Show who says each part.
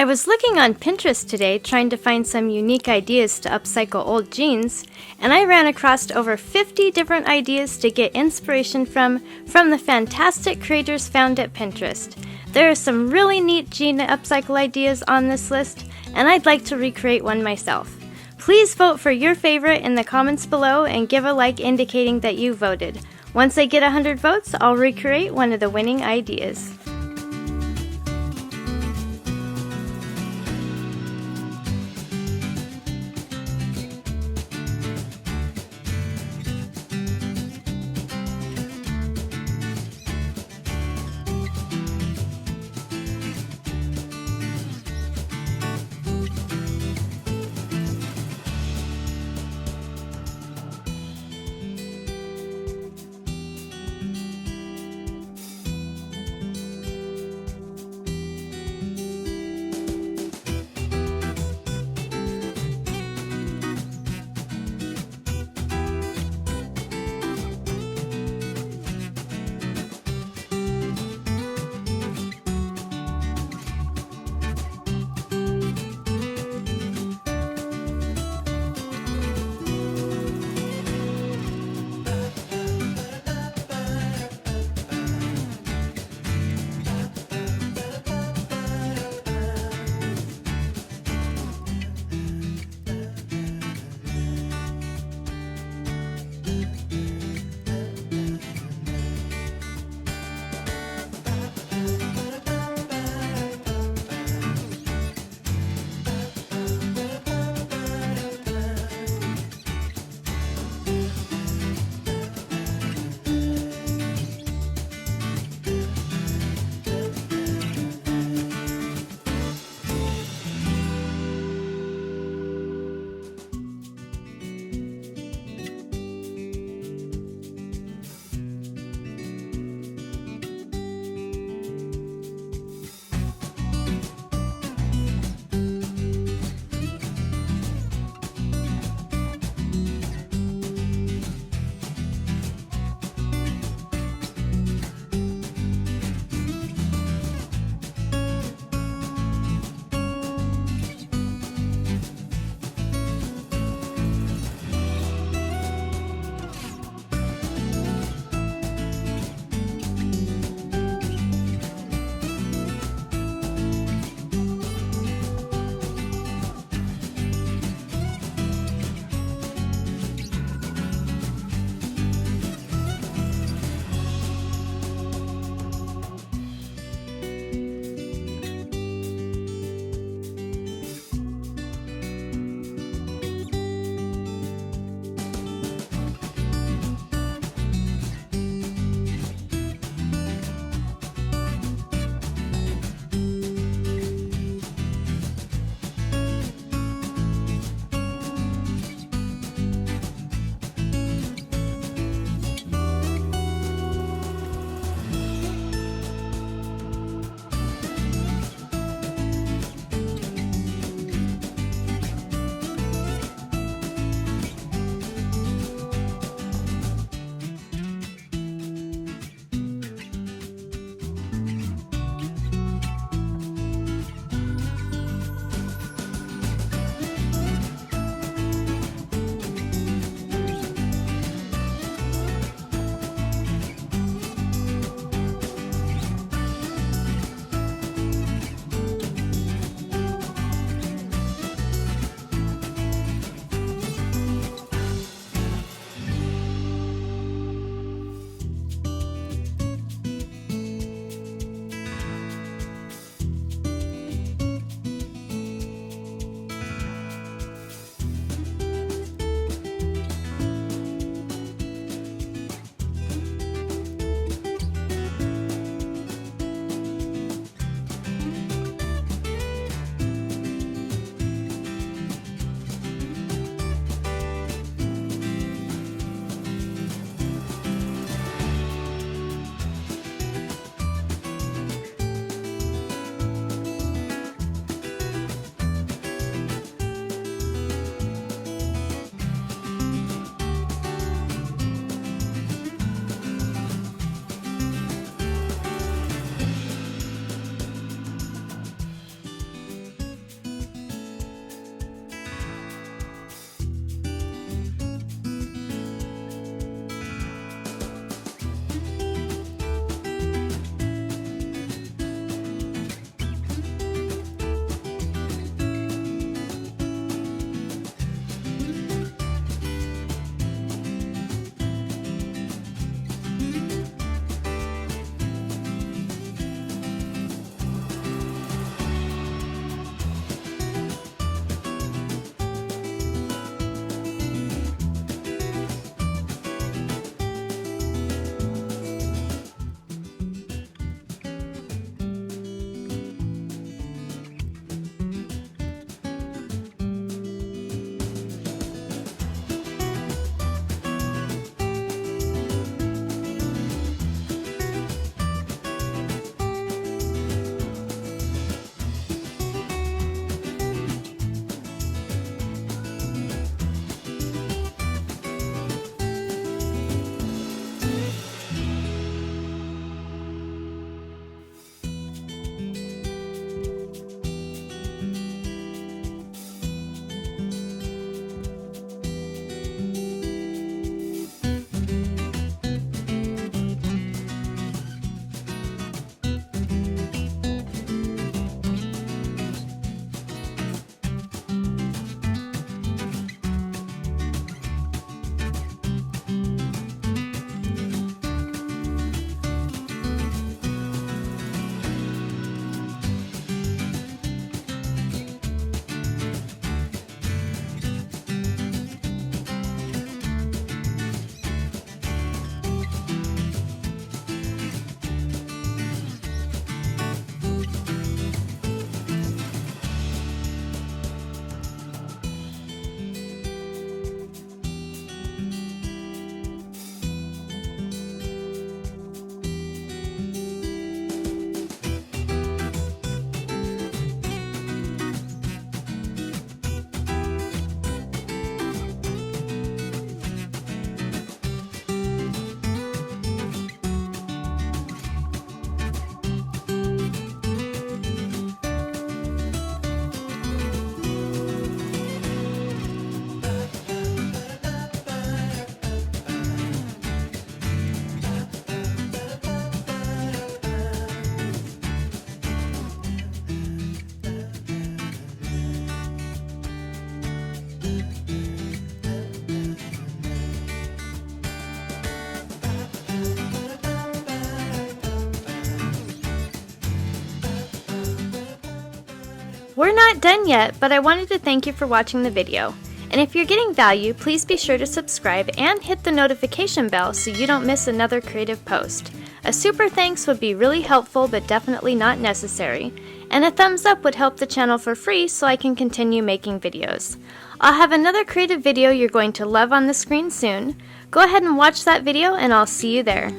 Speaker 1: I was looking on Pinterest today trying to find some unique ideas to upcycle old jeans, and I ran across over 50 different ideas to get inspiration from the fantastic creators found at Pinterest. There are some really neat jean upcycle ideas on this list, and I'd like to recreate one myself. Please vote for your favorite in the comments below and give a like indicating that you voted. Once I get 100 votes, I'll recreate one of the winning ideas. We're not done yet, but I wanted to thank you for watching the video. And if you're getting value, please be sure to subscribe and hit the notification bell so you don't miss another creative post. A super thanks would be really helpful but definitely not necessary. And a thumbs up would help the channel for free so I can continue making videos. I'll have another creative video you're going to love on the screen soon. Go ahead and watch that video and I'll see you there.